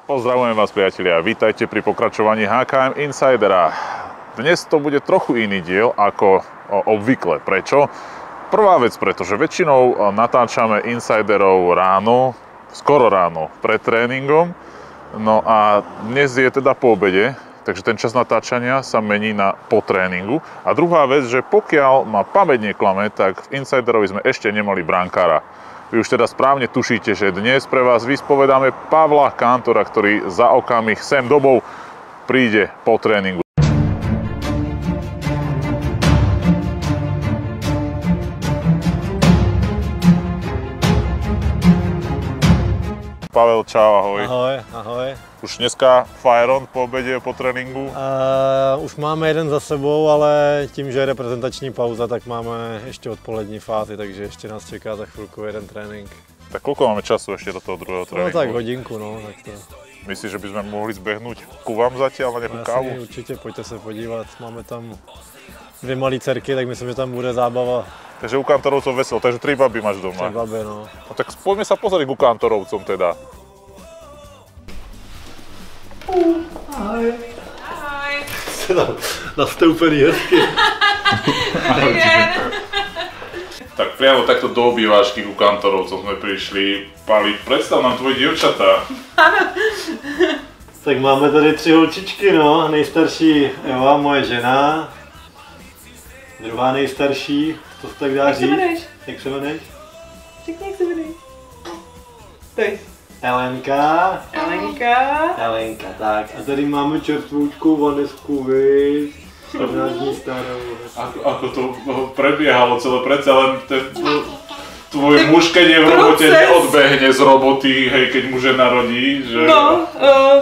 Pozdravujem vás, priatelia, vítajte pri pokračovaní HKM Insidera. Dnes to bude trochu iný diel ako obvykle. Prečo? Prvá vec, pretože väčšinou natáčame Insiderov ráno, skoro ráno, pred tréningom. No a dnes je teda po obede, takže ten čas natáčania sa mení na po tréningu. A druhá vec, že pokiaľ ma pamäť neklame, tak v Insiderovi sme ešte nemali brankára. Vy už teda správne tušíte, že dnes pre vás vyspovedáme Pavla Kantora, ktorý za okamih sem domov príde po tréningu. Pavel, čau, ahoj. Ahoj, ahoj. Už dneska fire on po obede, po tréninku? Už máme jeden za sebou, ale tím, že je reprezentační pauza, tak máme ještě odpolední fázi, takže ještě nás čeká za chvilku jeden trénink. Tak koľko máme času ešte do toho druhého tréninku? No tak hodinku, no. Tak to... Myslíš, že by sme mohli zbehnúť ku vám zatiaľ na nejakú kávu? Určitě, pojďte se podívat. Máme tam dvě malé dcerky, tak myslím, že tam bude zábava. Takže u Kantorovcov veselo, takže 3 baby máš doma. 3 baby, no. No tak poďme sa pozrieť ku Kantorovcom teda. Ahoj. Ahoj. Jste tam nastoupený hezky. Tak priamo takto do obývačky ku Kantorovcom sme prišli. Pali, predstav nám tvoje dievčatá. Tak máme tady 3 holčičky, no. Nejstarší Eva, moje žena. Druhá nejstarší, to se tak dá říct. Jak se jmenuješ? Řekni, jak se jmenuješ. Teď. Elenka. Elenka. Tak. A tady máme čerstvoučku Vanesku, víš, 14 dní starou. Ako to prebiehalo celé, predsa len ten tvoj muž, keď je v robote, neodbehne z roboty, hej, keď mu žena rodí, že... No,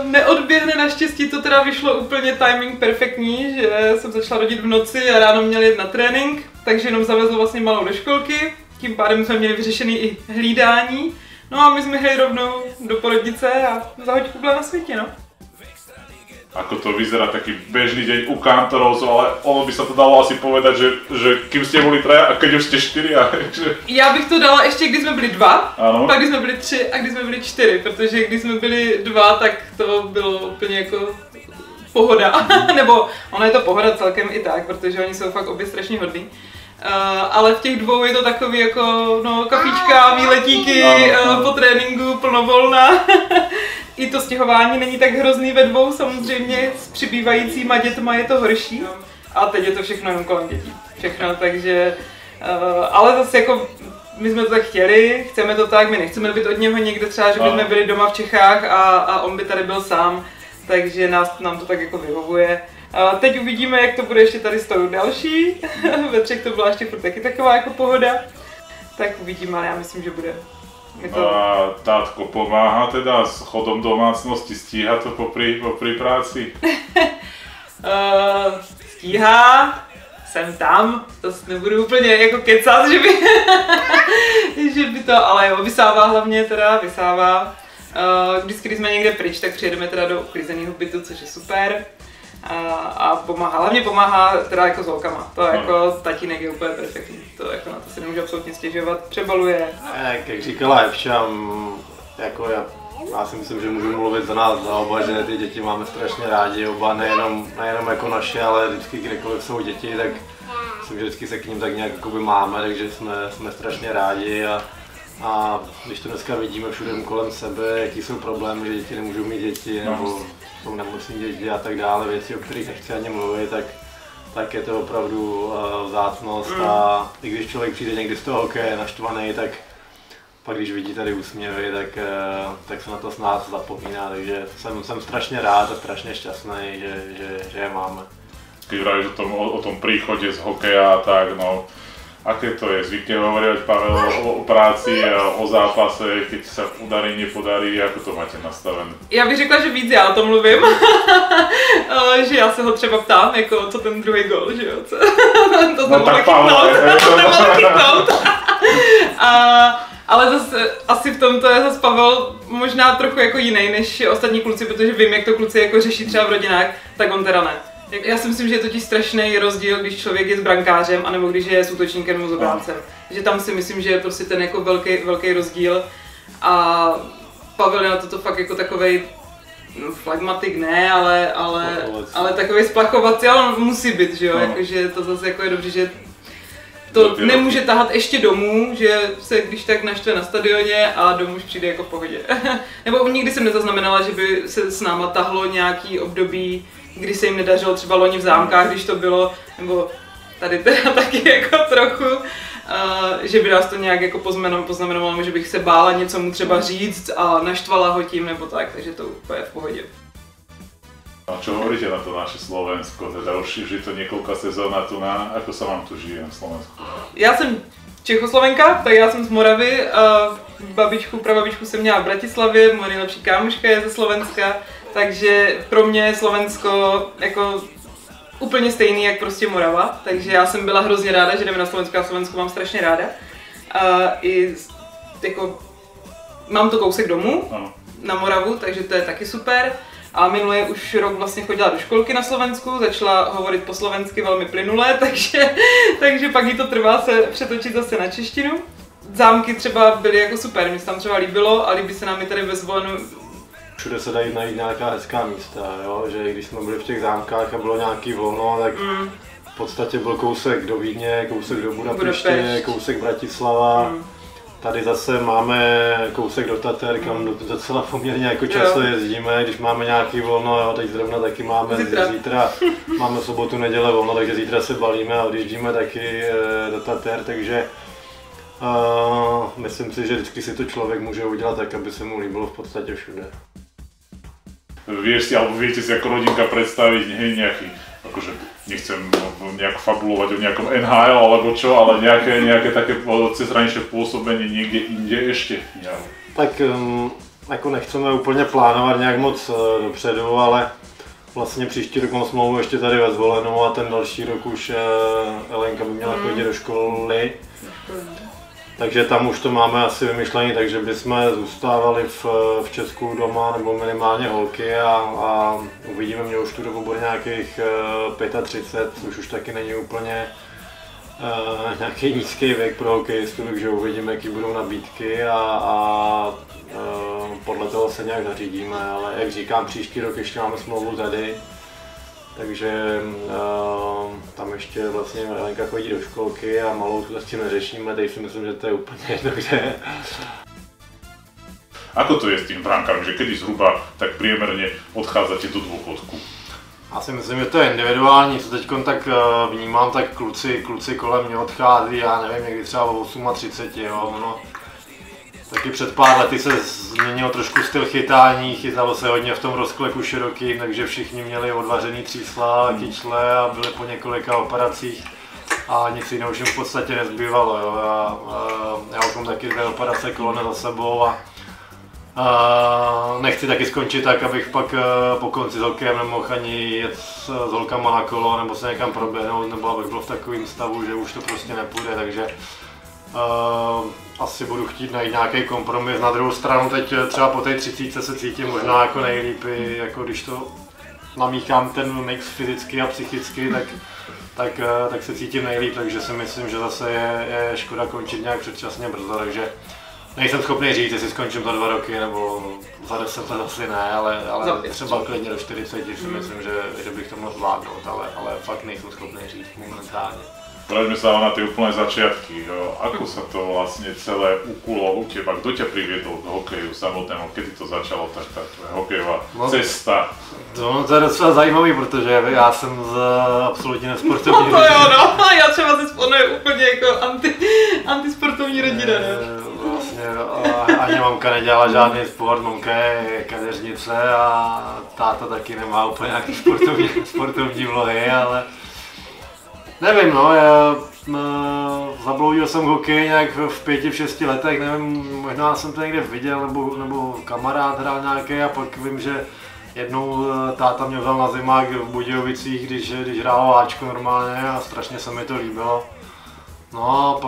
neodběhne, naštěstí to teda vyšlo úplně timing perfektní, že jsem začala rodit v noci a ráno měl jet na trénink, takže jenom zavezl vlastně malou do školky, tím pádem jsme měli vyřešený i hlídání. No a my jsme jeli rovnou do porodnice a za hoďku byla na světě, no. Ako to vyzerá taký bežný deň u Kantorovcov, ale ono by sa to dalo asi povedať, že kým ste boli 3 a keď už ste 4 a že... Já bych to dala ještě, když jsme byli 2, ano. pak když jsme byli 3 a když jsme byli 4, protože když jsme byli 2, tak to bylo úplně jako pohoda, nebo ono je to pohoda celkem i tak, protože oni jsou fakt obě strašně hodní. Ale v těch dvou je to takový jako no, kafička, výletíky, po tréninku, plnovolna. I to stěhování není tak hrozný ve dvou, samozřejmě s přibývajícíma dětma je to horší. A teď je to všechno jenom kolem dětí. Všechno, takže... ale zase jako my jsme to tak chtěli, chceme to tak, my nechceme být od něho někde třeba, že bychom byli doma v Čechách a on by tady byl sám. Takže nám to tak jako vyhovuje. Teď uvidíme, jak to bude ještě tady s tou další. Ve 3 to byla ještě taky taková jako pohoda. Tak uvidíme, ale já myslím, že bude. A tátko pomáha teda s chodom domácnosti, stíha to popri práci? Stíhá, jsem tam, to nebudu úplně jako kecat, že by to, ale jo, vysává hlavně teda, vysává. Vždycky, když jsme někde pryč, tak přijedeme teda do uklizeného bytu, což je super. A hlavně pomáhá teda jako s holkama, to jako tatínek je úplně perfektní, to jako na to se nemůžu absolutně stěžovat, přebaluje. Jak říkala Evša, jako já si myslím, že můžu mluvit za nás, za oba, že ty děti máme strašně rádi, oba nejenom jako naše, ale vždycky kdekoliv jsou děti, tak myslím, že vždycky se k ním tak nějak jakoby máme, takže jsme strašně rádi a když to dneska vidíme všude kolem sebe, jaký jsou problémy, že děti nemůžou mít děti, nebo jsou nemocní děti a tak dále, věci, o kterých nechci ani mluvit, tak je to opravdu vzácnost a i když člověk přijde někdy z toho hokeje naštvaný, tak pak když vidí tady úsměvy, tak se na to snad zapomíná, takže jsem strašně rád a strašně šťastný, že je máme. Keď vravíš o tom príchode z hokeja, tak no, aké to je? Zvykne hovoriť Pavel o práci a o zápase, keď sa udarí, nepodarí, ako to máte nastavené? Já bych řekla, že víc já o tom mluvím, že já se ho třeba ptám, jako co ten druhý gol, že jo, to no tak Pavel, ale zase asi v tomto je zase Pavel možná trochu jako jiný než ostatní kluci, protože vím, jak to kluci jako řeší třeba v rodinách, tak on teda ne. Já si myslím, že je totiž strašný rozdíl, když člověk je s brankářem, anebo když je s útočníkem nebo s obráncem. Že tam si myslím, že je prostě ten jako velký rozdíl a Pavel je na toto fakt jako takovej No, flagmatik ne, ale takový splachovací, ale on musí být, že jo, jakože to zase jako je dobře, že to nemůže tahat ještě domů, že se když tak naštve na stadioně a domů už přijde jako v pohodě. Nebo nikdy jsem nezaznamenala, že by se s náma tahlo nějaký období, kdy se jim nedařilo, třeba loni v Zámkách, když to bylo, nebo tady teda taky jako trochu, že by nás to nějak jako poznamenovalo, že bych se bála něco mu třeba říct a naštvala ho tím nebo tak, takže to úplně v pohodě. A čo hovoríte na to naše Slovensko? Teda už je to niekoľká sezóna tu na, ako sa vám tu žije na Slovensku? Já jsem Čechoslovenka, tak já jsem z Moravy a prababičku jsem měla v Bratislavě, moje nejlepší kámoška je ze Slovenska, takže pro mě je Slovensko jako úplně stejný jak prostě Morava, takže já jsem byla hrozně ráda, že jdeme na Slovensko a Slovensko mám strašně ráda. I jako mám to kousek domů na Moravu, takže to je taky super. A minulý už rok vlastně chodila do školky na Slovensku, začala hovorit po slovensky velmi plynule, takže pak jí to trvá se přetočit zase na češtinu. Zámky třeba byly jako super, mě se tam třeba líbilo a líbí se nám i tady ve Zvolenu. Všude se dají najít nějaká hezká místa, jo? Že když jsme byli v těch zámkách a bylo nějaký volno, tak v podstatě byl kousek do Vídně, kousek do Budapeště, kousek Bratislava. Tady zase máme kousek do Tater, kam docela poměrně jako často jezdíme, když máme nějaký volno, jo, teď zrovna taky máme zítra máme sobotu, neděle volno, takže zítra se balíme a odjíždíme taky do Tater, takže myslím si, že vždycky si to člověk může udělat tak, aby se mu líbilo v podstatě všude. Vieš si, alebo viete si ako rodinka predstaviť, nejaký, akože nechcem nejak fabulovať o nejakom NHL alebo čo, ale nejaké také cezhraničné pôsobenie niekde inde ešte? Tak jako nechceme úplně plánovat nějak moc dopředu, ale vlastně příští rok mám smlouvu ještě tady ve Zvolenu a ten další rok už Elenka by měla chodit do školy. Takže tam už to máme asi vymyšlené, takže bychom zůstávali v Česku doma nebo minimálně holky a uvidíme, mě už tu dobu bude nějakých 35, což už taky není úplně nějaký nízký věk pro hokejistu, takže uvidíme, jaký budou nabídky a podle toho se nějak zařídíme, ale jak říkám, příští rok ještě máme smlouvu tady. Takže tam ještě vlastně Elenka chodí do školky a malou tu s tím neřešíme, teď si myslím, že to je úplně jedno, kde. Ako to je s tým brankám, že kedy zhruba tak priemerne odchádzate do dôchodku? Já si myslím, že to je individuální, co teď tak vnímám, tak kluci kolem mě odchází, já nevím, někdy třeba o 38, jo, no. Taky před pár lety se změnil trošku styl chytání, chytalo se hodně v tom rozkleku širokým, takže všichni měli odvařený třísla, kyčle a byli po několika operacích a nic jiného už jim v podstatě nezbývalo. Jo. Já už mám taky 2 operace kolena za sebou a nechci taky skončit tak, abych pak po konci s hokejem nemohl ani jet s holkama na kolo nebo se někam proběhnout, nebo abych byl v takovém stavu, že už to prostě nepůjde, takže asi budu chtít najít nějaký kompromis. Na druhou stranu teď třeba po té 30 se cítím možná jako nejlíp, jako když to namíchám ten mix fyzicky a psychicky, tak se cítím nejlíp, takže si myslím, že zase je škoda končit nějak předčasně brzo, takže nejsem schopný říct, jestli skončím za 2 roky nebo za 10 let asi ne, ale třeba klidně do 40 si myslím, že bych to mohl zvládnout, ale fakt nejsem schopný říct momentálně. Vráťme sa na tie úplné začiatky. Ako sa to vlastne celé ukulo u teba? Kto ťa priviedol k hokeju samotnému? Kedy to začalo, tak tá tvoja hokejová cesta? No, to je docela zajímavý, protože já jsem z absolutně nesportovní rodiny. No to jo, no. Já třeba si vzpomínám úplně jako antisportovní rodina, ne? Vlastně ani mamka nedělala žádný sport, mamka je kadeřnice a táta taky nemá úplně nějaký sportovní vlohy, ale nevím, no, já zabloudil jsem hokej nějak v 5-6 letech, nevím, možná jsem to někde viděl, nebo kamarád hrál nějaký a pak vím, že jednou táta mě vzal na zimák v Budějovicích, když hrál Ačko normálně a strašně se mi to líbilo. No a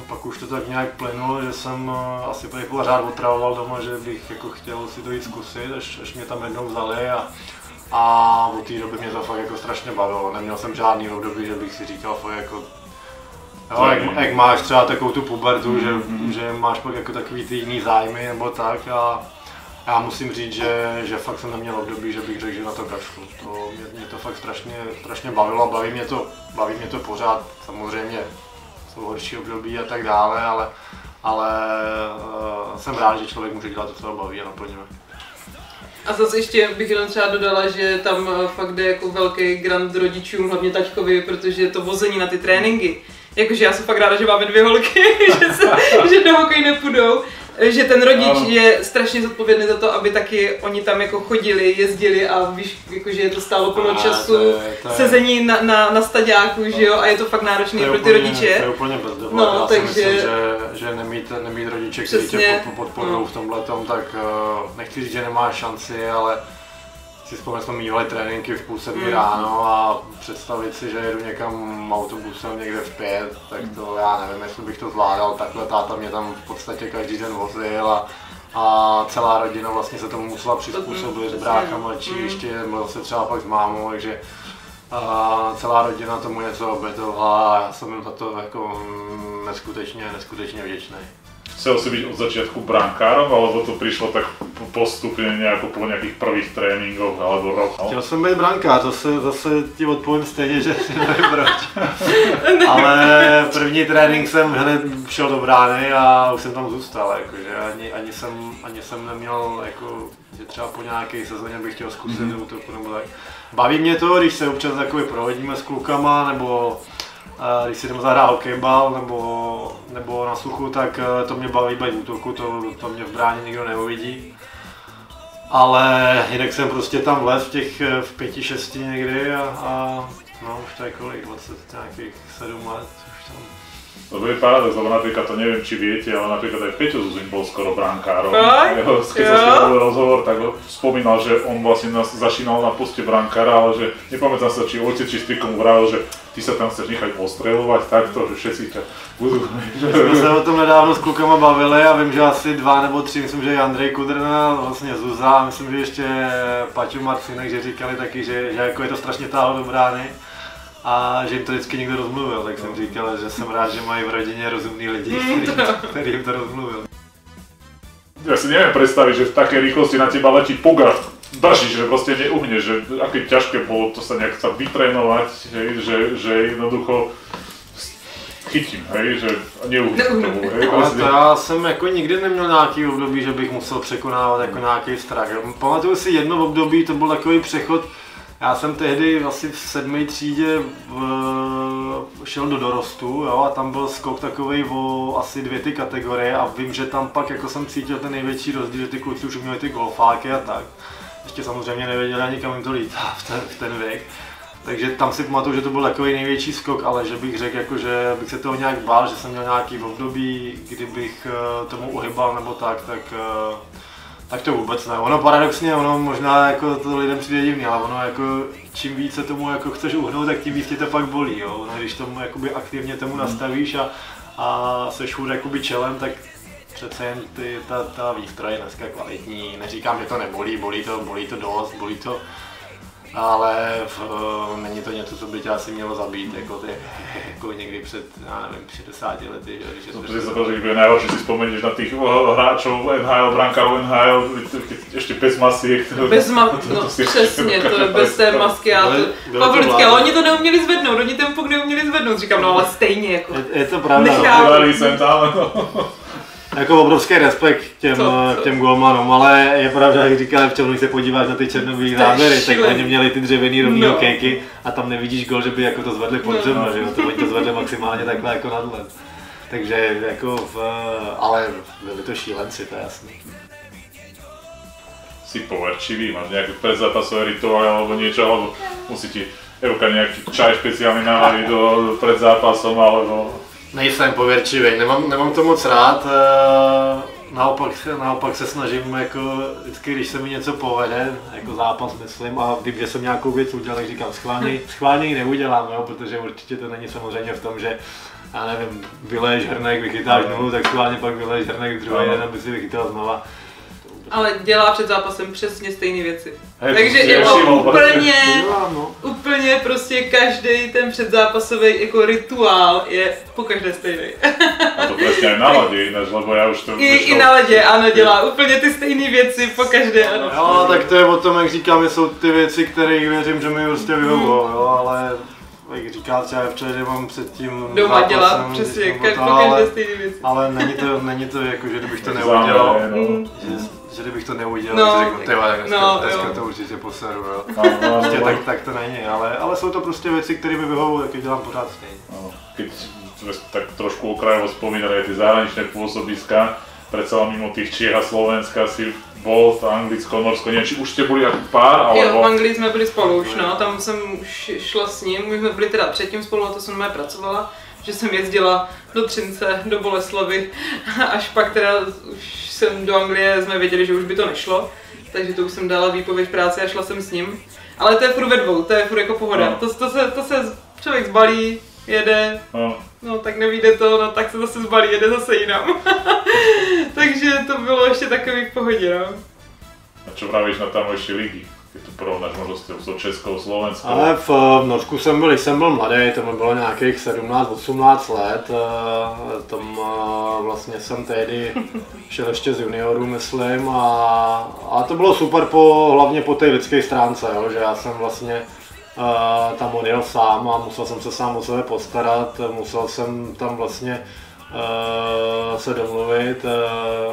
pak už to tak nějak plynulo, že jsem asi pořád otravoval doma, že bych jako chtěl si to jít zkusit, až mě tam jednou vzali a od té doby mě to fakt jako strašně bavilo. Neměl jsem žádný období, že bych si říkal fakt jako, jo, jak máš třeba takovou tu pubertu, že máš pak jako takový ty jiný zájmy nebo tak Já musím říct, že fakt jsem neměl období, že bych řekl, že na to kašlu. Mě to fakt strašně bavilo a baví mě to pořád. Samozřejmě jsou horší období a tak dále, ale jsem rád, že člověk může dělat to, co ho baví a naplňuje. A zase ještě bych jenom třeba dodala, že tam fakt jde jako velký grant rodičům, hlavně taťkovi, protože to vození na ty tréninky. Jakože já jsem fakt ráda, že máme 2 holky, že do hokeje nepůjdou. Že ten rodič je strašně zodpovědný za to, aby taky oni tam jako chodili, jezdili a víš, jakože je to stálo plno času, sezení na staďáku, že jo, a je to fakt náročný pro ty rodiče. To je úplně bez debat. Já si myslím, že nemít rodiče, kteří tě podporují v tomhletom, tak nechci říct, že nemá šanci, ale si vzpomněl, jsme mívali tréninky v 6:30 ráno a představit si, že jedu někam autobusem někde v 5, tak to já nevím, jestli bych to zvládal. Takhle táta mě tam v podstatě každý den vozil a celá rodina vlastně se tomu musela přizpůsobit s brácha mladší, ještě byl se třeba pak s mámou, takže celá rodina tomu něco obětovala a já jsem jim za to jako neskutečně vděčný. Chcel si byť od začiatku brankárom, alebo to prišlo tak postupne nejako po nejakých prvých tréningoch alebo rok? Chtěl jsem být brankář, zase ti odpovím stejně, že nevím proč. Ale první trénink jsem hned šel do brány a už jsem tam zůstal, jakože ani jsem neměl, jako, že třeba po nějaké sezóně bych chtěl zkusit útoku nebo tak. Baví mě to, když se občas takový prohodíme s klukama, nebo když si jdeme zahrát hokejbal nebo na suchu, tak to mě baví být v útoku, to mě v bráně nikdo neuvidí. Ale jinak jsem prostě tam vlez v 5-6 někdy a no už to je kolik, 20 nějakých 7 let už tam. To je paradox, lebo napríklad to neviem, či viete, ale napríklad aj Peťo Zuzin bol skoro brankárom. Keď sa s ním bol rozhovor, tak spomínal, že on vlastne začínal na poste brankára, ale že nepamätám sa, či otec či striko mu vravil, že ty sa tam chceš nechať ostreľovať takto, že všetci ťa budú. My jsme se o tom nedávno s klukama bavili a vím, že asi 2 nebo 3, myslím, že Andrej Kudrna, vlastně Zuza a myslím, že ještě Paťu Marcinek, že říkali taky, že jako je to strašně táhlo do brány. A že jim to vždycky někdo rozmluvil, tak jsem říkal, že jsem rád, že mají v rodině rozumný lidi, který jim to rozmluvil. Ja si neviem predstaviť, že v takej rýchlosti na teba letí Pogar, držíš, že proste neuhneš, že aké ťažké bolo to sa nejak trénovať, že jednoducho chytím, hej, že neuhneš tomu, hej. Ale to já jsem jako nikdy neměl nějaký období, že bych musel překonávat jako nějaký strach. Pamatuju si jedno období, to byl takový přechod. Já jsem tehdy asi v 7. třídě šel do dorostu, jo, a tam byl skok takovej o asi 2 ty kategorie a vím, že tam pak jako jsem cítil ten největší rozdíl, že ty kluci už měli ty golfáky a tak. Ještě samozřejmě nevěděli ani kam jim to lítá v ten věk. Takže tam si pamatuju, že to byl takový největší skok, ale že bych řekl, jako, že bych se toho nějak bál, že jsem měl nějaký období, kdybych tomu uhybal nebo tak to vůbec ne. Ono paradoxně, ono možná jako to lidem přijde divný, ale ono jako čím více tomu jako chceš uhnout, tak tím víc tě to pak bolí, jo. Ono, když tomu jakoby aktivně tomu nastavíš a seš furt jakoby čelem, tak přece jen ta výstroj je dneska kvalitní. Neříkám, že to nebolí, bolí to dost, bolí to, ale není to něco, co by tě asi mělo zabít, jako někdy před, já nevím, 60 lety. Že to si zapravo, že bude najhoršie si spomenieš na tých hráčov NHL, brankárov NHL, ešte bez masiek. Bez masky, no přesně, to je bez té masky a Pavlicky, ale oni to neuměli zvednout, oni ten puk neuměli zvednout, říkám, no ale stejně jako. Je to pravda. Jsem tam, jako obrovský respekt těm golmanům, ale je pravda, jak říkali v když se podíváš na ty černobílé záběry, tak oni měli ty dřevěný rovný hokejky a tam nevidíš gol, že by jako to zvedli pod břevno, že jo, to oni to zvedli maximálně takhle jako nad led. Takže jako ale byli to šílenci, to je jasný. Si poverčivý, máš nejaké predzápasové rituály alebo niečo, alebo musí ti Evka nejaký čaj špeciálny navariť pred zápasom, alebo... Nejsem pověrčivý, nemám to moc rád, naopak se snažím jako vždycky, když se mi něco povede, jako zápas myslím, a když jsem nějakou věc udělal, tak říkám schválně ji neudělám, jo, protože určitě to není samozřejmě v tom, že já nevím, vyleješ hrnek, vychytáš nulu, tak schválně pak vyleješ hrnek druhý den, aby si vychytal znova. Ale dělá před zápasem přesně stejné věci. Hej, Takže to jako si úplně prostě každý ten předzápasový jako rituál je po každé stejný. A to presne aj na lade ináč, lebo ja už to... I na ledě, ano, dělá úplně ty stejné věci po každé, ano. Jo, tak to je o tom, jak říkám, jsou ty věci, které věřím, že mi prostě vyhovují, jo, ale jak říká třeba včera, že mám před tím doma zápasem, dělat přesně, po každé stejné věci. Ale není to jako, že kdybych to neudělal, že kdybych to neudělal, tak řeknu, tyhle, dneska to určitě poseru, jo. Prostě tak to není, ale jsou to prostě věci, které mi vyhovují, tak je dělám pořád stejně. Keď sme tak trošku okrajovo spomínali aj tie zahraničné pôsobiska, predsa len mimo tých Čiech a Slovenska si bol v Anglicko, Norsko, neviem, či už ste boli ako pár, alebo... Jo, v Anglii jsme byli spolu už, no, tam jsem už šla s ním, my jsme byli teda předtím spolu, na to jsem pracovala, že jsem jezdila do Třince, do Boleslavy, až pak teda už jsem do Anglie, jsme věděli, že už by to nešlo, takže to už jsem dala výpověď práce a šla jsem s ním. Ale to je furt ve dvou, to je furt jako pohoda, to se člověk zbalí, jede, no tak nevíde to, no tak se zase zbalí, jede zase jinam. Takže to bylo ještě takový v pohodě, no. A čo pravíš na tamojšie ligy? Keď to porovnáš možno s Českou, Slovenskou? Ale v Norsku když jsem byl mladý, to mi bylo nějakých 17-18 let, tam vlastně jsem tehdy šel ještě z juniorů, myslím, a to bylo super hlavně po té lidské stránce, jo, že já jsem vlastně tam odjel sám a musel jsem se sám o sebe postarat, musel jsem tam vlastně se domluvit,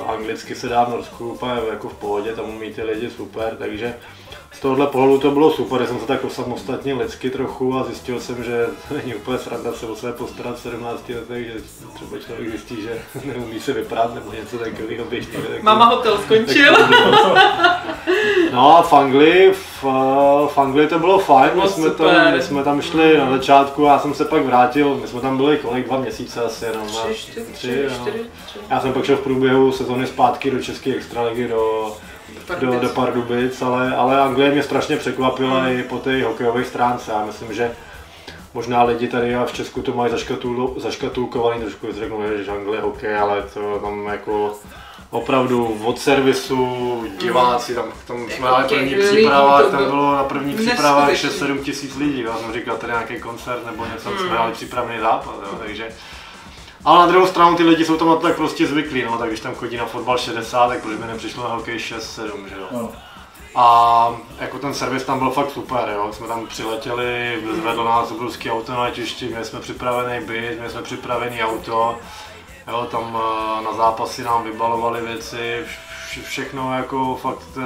anglicky se dá v Norsku úplně jako v pohodě, tam umí ty lidi super, takže z tohohle pohledu to bylo super, jsem se tak osamostatnil lidsky trochu a zjistil jsem, že to není úplně sranda se o sebe postarat v 17 letech, že třeba člověk zjistí, že neumí se vyprát nebo něco takového běžného. Mama hotel skončil. No a v Anglii to bylo fajn, my jsme tam šli na začátku, já jsem se pak vrátil, my jsme tam byli kolik, 2 měsíce asi jenom. 3. Já jsem pak šel v průběhu sezóny zpátky do české extraligy, do Pardubic, ale Anglie mě strašně překvapila i po té hokejové stránce. Já myslím, že možná lidi tady a v Česku to mají zaškatulkovaný, trošku řeknu, že Anglie hokej, ale to tam jako opravdu od servisu, diváci, tam jsme na první přípravách, tam bylo na první přípravách 6-7 tisíc lidí, já jsem říkal, tady nějaký koncert nebo něco, jsme dali přípravný zápas, jo, takže. Ale na druhou stranu ty lidi jsou tam na to tak prostě zvyklí, no, tak když tam chodí na fotbal 60, tak proč by nepřišlo na hokej 6-7, že jo. No. A jako ten servis tam byl fakt super, jo, jsme tam přiletěli, zvedlo nás obrovský auto na letišti, měli jsme připravený byt, měli jsme připravený auto, jo, tam na zápasy nám vybalovali věci, všechno jako fakt.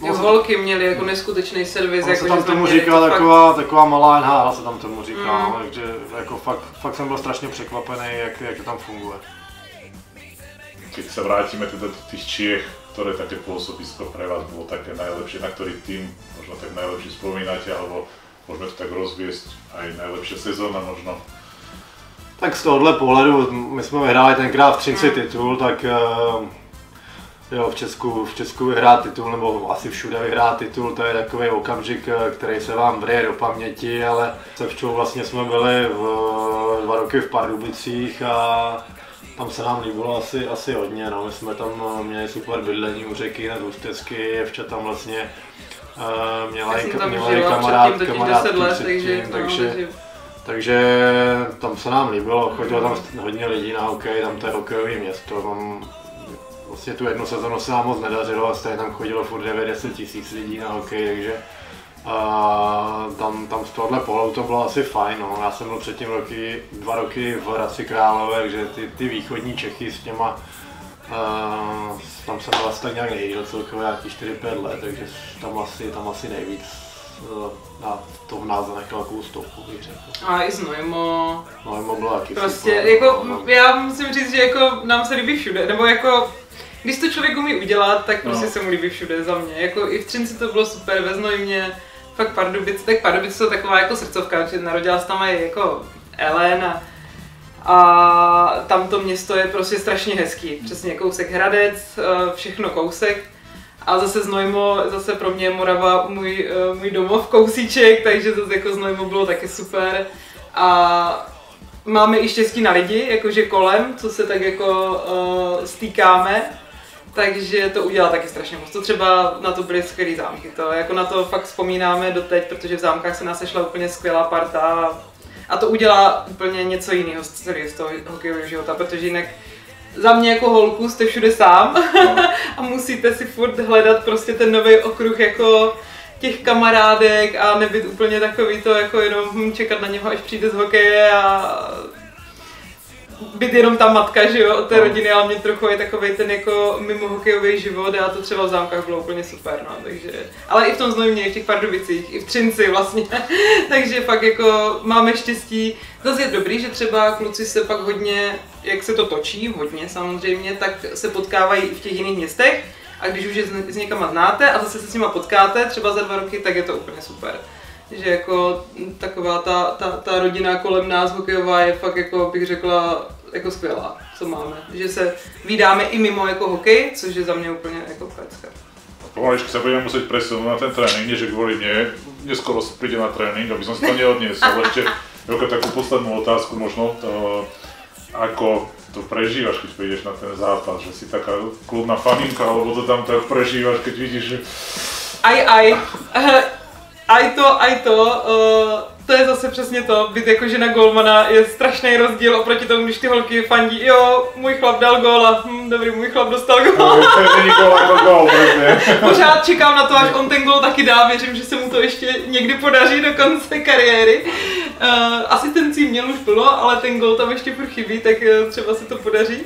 Holky měly jako neskutečný servis, jako se tam tomu říká taková malá NHL se tam tomu říká, takže jako fakt jsem byl strašně překvapený, jak to tam funguje. Keď sa vrátime teda do tých Čiech, ktoré také pôsobisko pre vás bolo také najlepšie, na ktorý tým možno tak najlepšie spomínate, alebo môžeme to tak rozviesť aj najlepšia sezóna možno? Tak z tohohle pohledu, my jsme vyhráli tenkrát v Třinci titul, tak jo, v Česku vyhrát titul, nebo asi všude vyhrát titul, to je takový okamžik, který se vám vryje do paměti, ale se Včou vlastně jsme byli 2 roky v Pardubicích a tam se nám líbilo asi hodně, no. My jsme tam měli super bydlení u řeky na Ústecky, Jevča tam vlastně měla i kamarádky předtím, takže tam se nám líbilo, chodilo tam hodně lidí na hokej, tam to je hokejové město, tam vlastně tu jednu sezonu se nám moc nedařilo a stejně tam chodilo furt 9-10 tisíc lidí na hokej, takže tam z tohohle pohledu to bylo asi fajn, no. Já jsem byl předtím 2 roky v Hradci Králové, takže ty východní Čechy s těma, tam jsem byl asi tak nějak nejížděl celkově nějaký 4-5 let, takže tam asi nejvíc to v nás zanechalo takovou stopu, bych řekl. A i Znojmo. Znojmo bylo taky prostě, super, jako, já musím říct, že jako nám se líbí všude, nebo jako když to člověk umí udělat, tak prostě se mu líbí všude za mě. Jako i v Třinci to bylo super, ve Znojmě, fakt Pardubice, tak Pardubice jsou taková jako srdcovka, že narodila se tam i jako Ellen a tam to město je prostě strašně hezký. Přesně kousek Hradec, všechno kousek. A zase Znojmo, zase pro mě Morava můj domov kousíček, takže zase jako Znojmo bylo taky super. A máme i štěstí na lidi, jakože kolem, co se tak jako stýkáme. takže to udělá taky strašně moc. To třeba na to byly skvělý zámky, to jako na to fakt vzpomínáme doteď, protože v zámkách se nás sešla úplně skvělá parta a to udělá úplně něco jiného z toho hokejového života, protože jinak za mě jako holku jste všude sám a musíte si furt hledat prostě ten nový okruh jako těch kamarádek a nebyt úplně takový to jako jenom čekat na něho, až přijde z hokeje a být jenom ta matka, že jo, od té rodiny, ale mě trochu je takovej ten jako mimo hokejový život a to třeba v zámkách bylo úplně super, no, takže, ale i v tom Znojmě, i v těch Pardubicích, i v Třinci vlastně, takže fakt jako máme štěstí. Zase je dobrý, že třeba kluci se pak hodně, jak se to točí, hodně samozřejmě, tak se potkávají i v těch jiných městech a když už je s někama znáte a zase se s nima potkáte, třeba za 2 roky, tak je to úplně super. Že jako taková ta rodina kolem nás hokejová je fakt jako bych řekla jako skvělá, co máme. Že se vídáme i mimo jako hokej, což je za mě úplně jako pecka. Pomaličky sa budeme musieť presunúť na ten tréning, nie že kvôli mne, neskoro príde na tréning, aby som si to neodniesol. Ešte takú poslednú otázku možno, ako to prežívaš, keď prídeš na ten zápas, že si taká klubná faninka, alebo to tam tak prežívaš, keď vidíš, že... Aj to je zase přesně to, být jako žena golmana je strašný rozdíl oproti tomu, když ty holky fandí, jo, můj chlap dal gól a dobrý, můj chlap dostal gól. Není gól jako gól, přesně. Pořád čekám na to, až on ten gól taky dá, věřím, že se mu to ještě někdy podaří do konce kariéry. Asistencí měl už plno, ale ten gól tam ještě furt chybí, tak třeba se to podaří.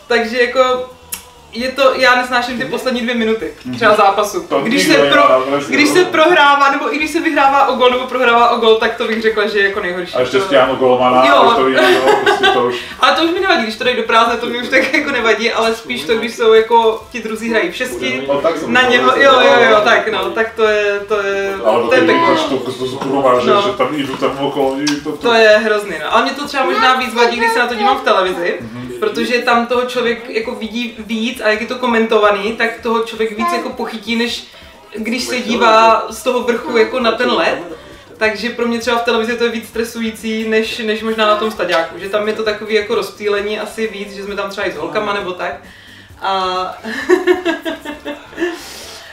Takže jako je to, já nesnáším ty poslední 2 minuty, třeba zápasu. Když se prohrává, nebo i když se vyhrává o gol, nebo prohrává o gol, tak to bych řekla, že je jako nejhorší. A ještě stiahnu golmana, a to vidím, prostě to už... Ale to už mi nevadí, když to dají do prázdne, to mi už tak jako nevadí, ale spíš to, když jsou jako ti druzí hrají v 6, na něho, jo, tak no, tak to je peklo. Že tam jdu tam okolo, to je hrozný, no. Ale mě to třeba možná víc vadí, když se na to dívám v televizi, protože tam toho člověk jako vidí víc a jak je to komentovaný, tak toho člověk víc jako pochytí, než když se dívá z toho vrchu jako na ten led. Takže pro mě třeba v televizi to je víc stresující, než možná na tom staďáku, že tam je to takový jako rozptýlení asi víc, že jsme tam třeba i s holkama nebo tak.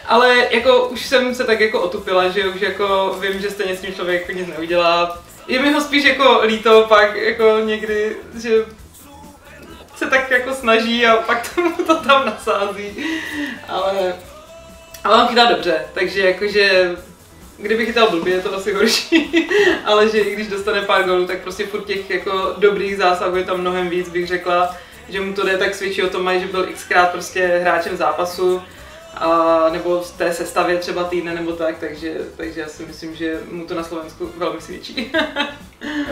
Ale jako už jsem se tak jako otupila, že už jako vím, že stejně s tím člověk nic neudělá. Je mi ho spíš jako líto pak jako někdy, že se tak jako snaží a pak tomu to tam nasází, ale on chytá dobře, takže jakože kdyby chytal blbě, je to asi horší, ale že i když dostane pár gólů, tak prostě furt těch jako dobrých zásahů je tam mnohem víc, bych řekla, že mu to jde, tak svědčí o tom, že byl xkrát prostě hráčem zápasu, nebo v té sestavě třeba týdne nebo tak, takže já si myslím, že mu to na Slovensku velmi svědčí.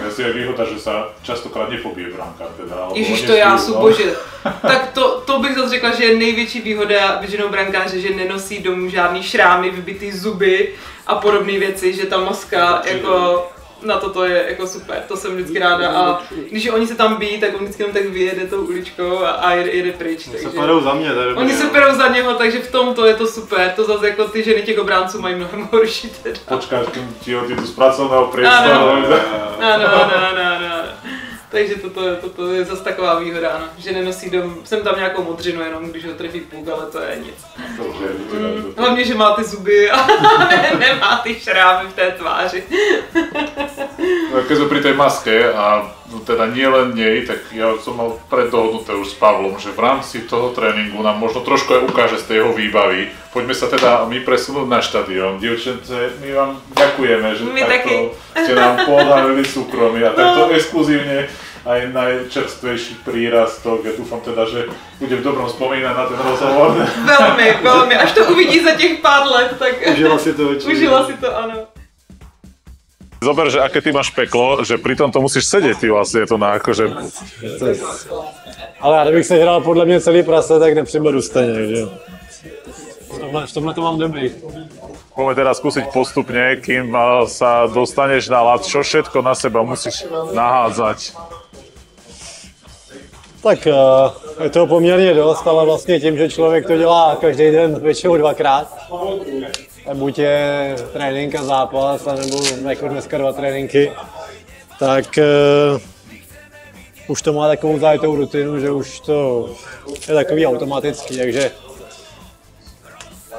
Asi je výhoda, že se častokrát nepobije brankár teda. Ježiš, to já jsou bože. Tak to bych zase řekla, že je největší výhoda většinou brankáře, že nenosí domů žádný šrámy, vybitý zuby a podobné věci, že ta maska jako na to je jako super, to jsem vždycky ráda a když oni se tam bijí, tak on vždycky jenom tak vyjede tou uličkou a jede pryč. Takže se perou za mě, tady oni se perou za něho, takže v tom to je to super, to zase jako ty ženy těch obránců mají mnohem horší teda. Počkáš, kým ti odjdu z pracovného priestoru. Ano. Takže toto je zase taková výhoda, ano. Že nenosí jsem tam nějakou modřinu jenom, když ho trefí puk, ale to je nic. Hlavně, že má ty zuby a nemá ty šrámy v té tváři. Keď sme pri tej maske a teda nie len nej, tak ja som mal preddohodnuté už s Pavlom, že v rámci toho tréningu nám možno trošku aj ukáže z tej jeho výbavy. Poďme sa teda my presunúť na štadión. Dievčence, my vám ďakujeme, že takto ste nám podávali súkromie a takto exkluzívne aj najčerstvejší prírastok. Ja dúfam teda, že budem dobrom spomínať na ten rozhovor. Velmi. Až to uvidí za těch pár let, tak... Užila si to, ano. Zober, že aké ty máš peklo, že pri tom to musíš sedieť, ty vlastne to na akože... Ale já kdybych se hrál podle mě celý prase, tak nepřiberu stejně, že? V tomhle to mám dobrý. Poďme teraz skúsiť postupne, kým sa dostaneš na ľad, čo všetko na seba musíš nahádzať. Tak je toho poměrně dost, ale vlastně tím, že člověk to dělá každý den většinou 2krát, buď je trénink a zápas, nebo jako dneska 2 tréninky, tak už to má takovou zájitou rutinu, že už to je takový automatický, takže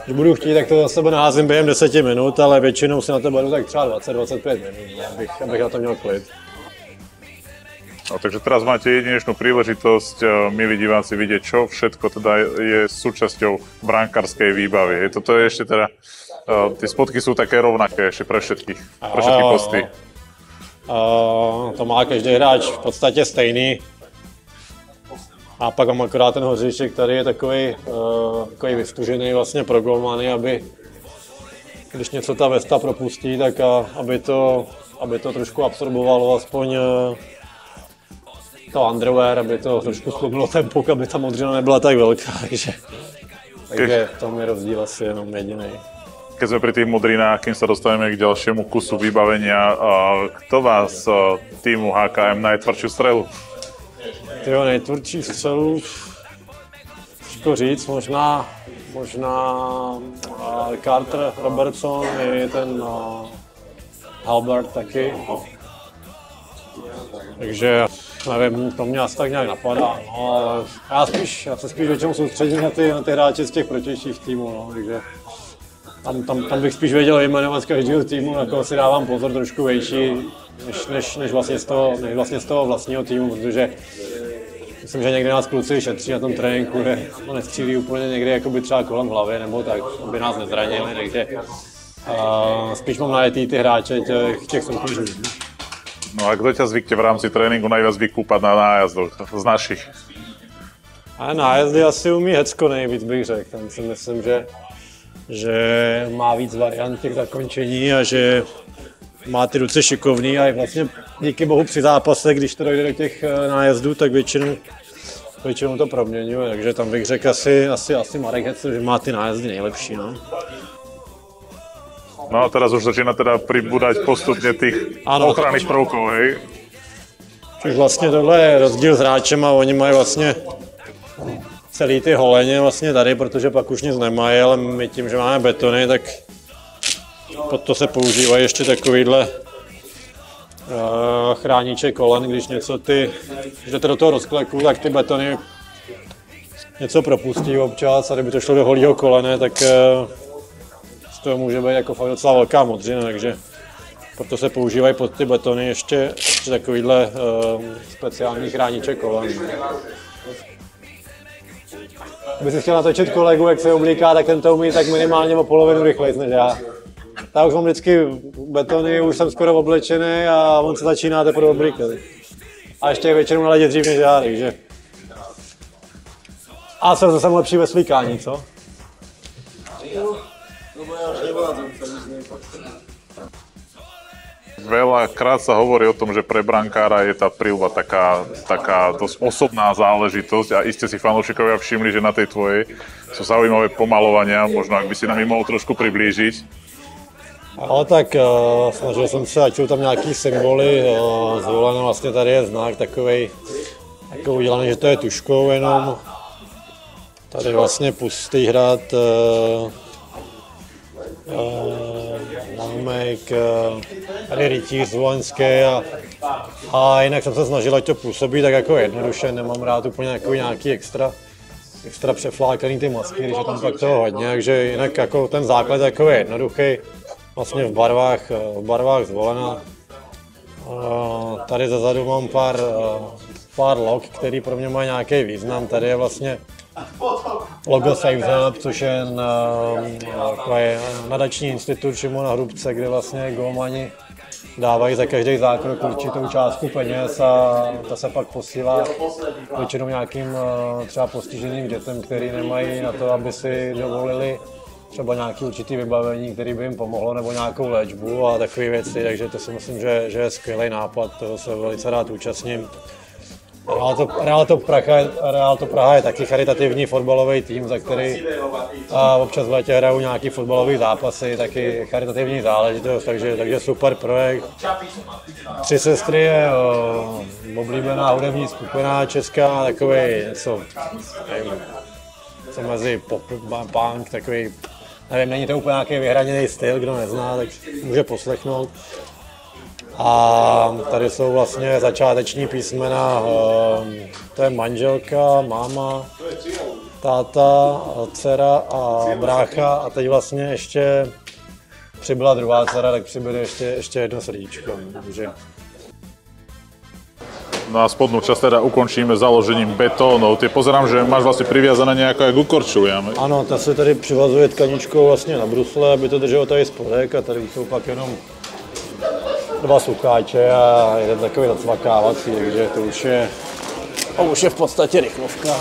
když budu chtít, tak to za sebe naházím během 10 minut, ale většinou si na to beru tak třeba 20-25 minut, abych na to měl klid. No, takže teraz máte jedinečnú príležitosť, milí diváci, vidieť, čo všetko teda je súčasťou brankárskej výbavy. Toto je ešte teda, tie spotky sú také rovnaké ešte pre všetkých posty. To má každý hráč v podstatě stejný. A pak mám akorát ten hoříček, který je takový vystužený vlastně pro golmany, aby když něco ta vesta propustí, tak aby to trošku absorbovalo aspoň to underwear, aby to trošku chlubilo tempo, aby ta modřina nebyla tak velká, takže tam je rozdíl asi jenom jediný. Keď sme pri tých modrinách, kým sa dostaneme k ďalšiemu kusu vybavenia, kto vás týmu HKM najtvrdšiu strelu? Tyjo, nejtvrdší střelu, těžko říct, možná Carter Robertson i ten Albert taky. Takže nevím, to mě asi tak nějak napadá, no, ale já se spíš většinou soustředím na ty hráče z těch protějších týmů, no, takže tam bych spíš věděl jmenovat z každého týmu, na koho si dávám pozor trošku větší, než vlastně z toho vlastního týmu, protože myslím, že někdy nás kluci šetří na tom tréninku, že to nestřílí úplně někdy jakoby třeba kolem hlavy nebo tak, aby nás nezranili, takže spíš mám najetý ty hráče těch soupeřů. No a kdo ťa zvykne v rámci tréninku najviac vykúpať na nájazdoch z našich? A nájezdy asi umí Hecko nejvíc, bych řekl. Tam si myslím, že má víc variant těch zakončení a že má ty ruce šikovný a vlastně díky bohu při zápase, když to dojde do těch nájezdů, tak většinou to proměňuje, takže tam bych řekl asi Marek Hecko, že má ty nájezdy nejlepší. No. No a teraz už začína teda pribúdať postupne tých ochranných prvkov, hej? Už vlastně tohle je rozdíl s hráčem a oni mají vlastně celý ty holeně vlastně tady, protože pak už nic nemají, ale my tím, že máme betony, tak pod to se používají ještě takovýhle chrániče kolen, když něco jdete do toho rozkleku, tak ty betony něco propustí občas a kdyby to šlo do holího kolene, tak to může být jako fakt docela velká modřina, takže proto se používají pod ty betony ještě takovýhle speciální chrániče kolen. Kdyby si chtěl natočit kolegu, jak se oblíká, tak ten to umí tak minimálně o polovinu rychleji než já. Já už mám vždycky betony, už jsem skoro oblečený a on se začíná teprve oblíkat. A ještě je většinou na ledě dřív než já, takže... A jsem zase lepší ve slíkání, co? Veľakrát sa hovorí o tom, že pre brankára je tá prilba taká dosť osobná záležitosť a iste si fanúšikovia všimli, že na tej tvojej sú zaujímavé pomalovania, možno ak by si nám ich mohol trošku priblížiť. No tak snažil jsem se, ať jsou tam nějaký symboly, zvolené vlastně tady je znak takovej, jako udělaný, že to je tuškou jenom. Tady vlastně pustý hrad, tady rytíř vojenský a jinak jsem se snažil, ať to působí tak jako jednoduše, nemám rád úplně nějaký extra přeflákaný ty masky, když je tam tak toho hodně, takže jinak jako ten základ je takový jednoduchý, vlastně v barvách zvolená. Tady zezadu mám pár log, který pro mě mají nějaký význam, tady je vlastně logo Save Up, což je nadační institut Šimona Hrubce, kde vlastně golmani dávají za každý zákrok určitou částku peněz a ta se pak posílá většinou nějakým třeba postiženým dětem, který nemají na to, aby si dovolili třeba nějaké určité vybavení, které by jim pomohlo, nebo nějakou léčbu a takové věci, takže to si myslím, že je skvělý nápad, toho se velice rád účastním. Real to Praha je taky charitativní fotbalový tým, za který občas v létě hrajou nějaký fotbalový zápasy, taky charitativní záležitost, takže super projekt. Tři sestry je oblíbená hudební skupina česká, takový něco, nevím, co mezi pop, punk, takový, nevím, není to úplně nějaký vyhraněný styl, kdo nezná, tak může poslechnout. A tady jsou vlastně začáteční písmena, to je manželka, máma, táta, dcera a brácha a teď vlastně ještě přibyla druhá dcera, tak přibyde ještě jedno srdíčko. Takže... No a spodnú časť teda ukončíme založením betónov. Ty pozerám, že máš vlastně priviazané nějaké jak u korčuliam. Ano, ta se tady přivazuje tkaničkou vlastně na brusle, aby to drželo tady spodek a tady jsou pak jenom dva sukáče a jeden takový zacvakávací, takže to už je v podstatě rychlovka.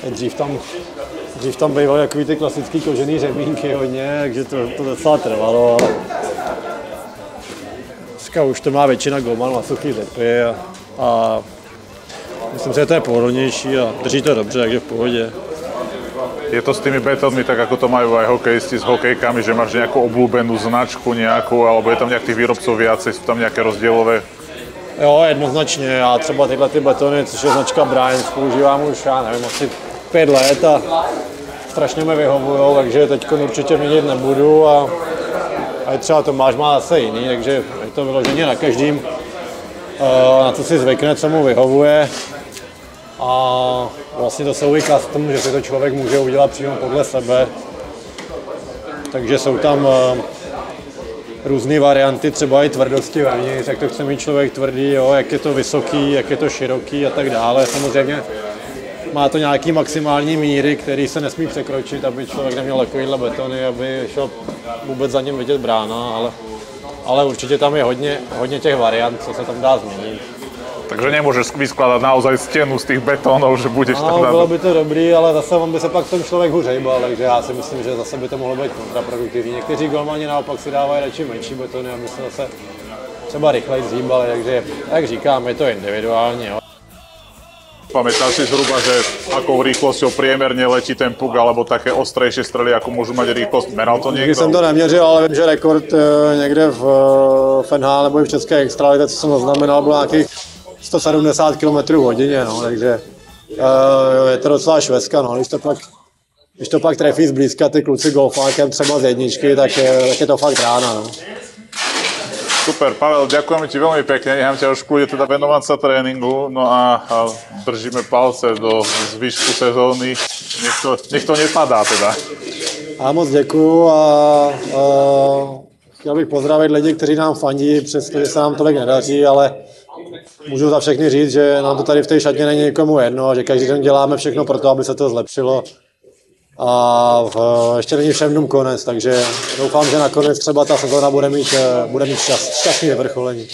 Dřív tam bývaly takový ty klasický kožený řemínky hodně, takže to docela trvalo, ale dneska už to má většina golmanů na suchý řepy a myslím, že to je pohodlnější a drží to dobře, takže v pohodě. Je to s tými betónmi tak, ako to majú aj hokejisti s hokejkami, že máš nejakú obľúbenú značku nejakú, alebo je tam nějak těch výrobců viacej, jsou tam nějaké rozdielové? Jo, jednoznačně. Já třeba tyhle ty betony, což je značka Bryant, používám už, já nevím, asi 5 let a strašně mi vyhovujou, takže teď určitě měnit nebudu a třeba Tomáš má zase jiný, takže je to vyloženě na každým, na co si zvykne, co mu vyhovuje. A vlastně to jsou i custom, že si to člověk může udělat přímo podle sebe. Takže jsou tam různé varianty, třeba i tvrdosti vevnitř, jak to chce mít člověk tvrdý, jo, jak je to vysoký, jak je to široký a tak dále. Samozřejmě má to nějaký maximální míry, který se nesmí překročit, aby člověk neměl takovýhle betony, aby šel vůbec za ním vidět brána, ale určitě tam je hodně těch variant, co se tam dá změnit. Takže nemůžeš vyskládat naozaj stěnu z těch betónů, že budeš tam dát. Bylo by to dobrý, ale zase on by se pak tom člověk hůř hejbal, takže já si myslím, že zase by to mohlo být kontraproduktivní. Někteří golmani naopak si dávají radši menší betony, aby se zase třeba rychleji zhýbali, takže jak říkám, je to individuální. Jo. Pamätáš si zhruba, že akou rýchlosťou priemerne letí ten puk, alebo také ostrejšie strely, ako môžu mať rýchlosť? Meral to niekto? Nikdy jsem to neměřil, ale vím, že rekord někde v NHL nebo i v České extralize, co jsem zaznamenal, byl nějakých 170 km/h, no, takže je to docela švestka, no, když to pak trefí zblízka ty kluci golfákem třeba z jedničky, tak je to fakt rána, no. Super, Pavel, ďakujeme ti veľmi pekne, nechám ťa už kľudne teda venovať sa tréningu, no a držíme palce do zvyšku sezóny, nech to nepadá teda. Já moc děkuju a chtěl bych pozdravit lidi, kteří nám fandí, přestože se nám tolik nedaří, ale můžu za všechny říct, že nám to tady v té šatně není nikomu jedno, že každý den děláme všechno pro to, aby se to zlepšilo. A ještě není všem dnům konec, takže doufám, že nakonec třeba ta sezóna bude mít šťastný vyvrcholení.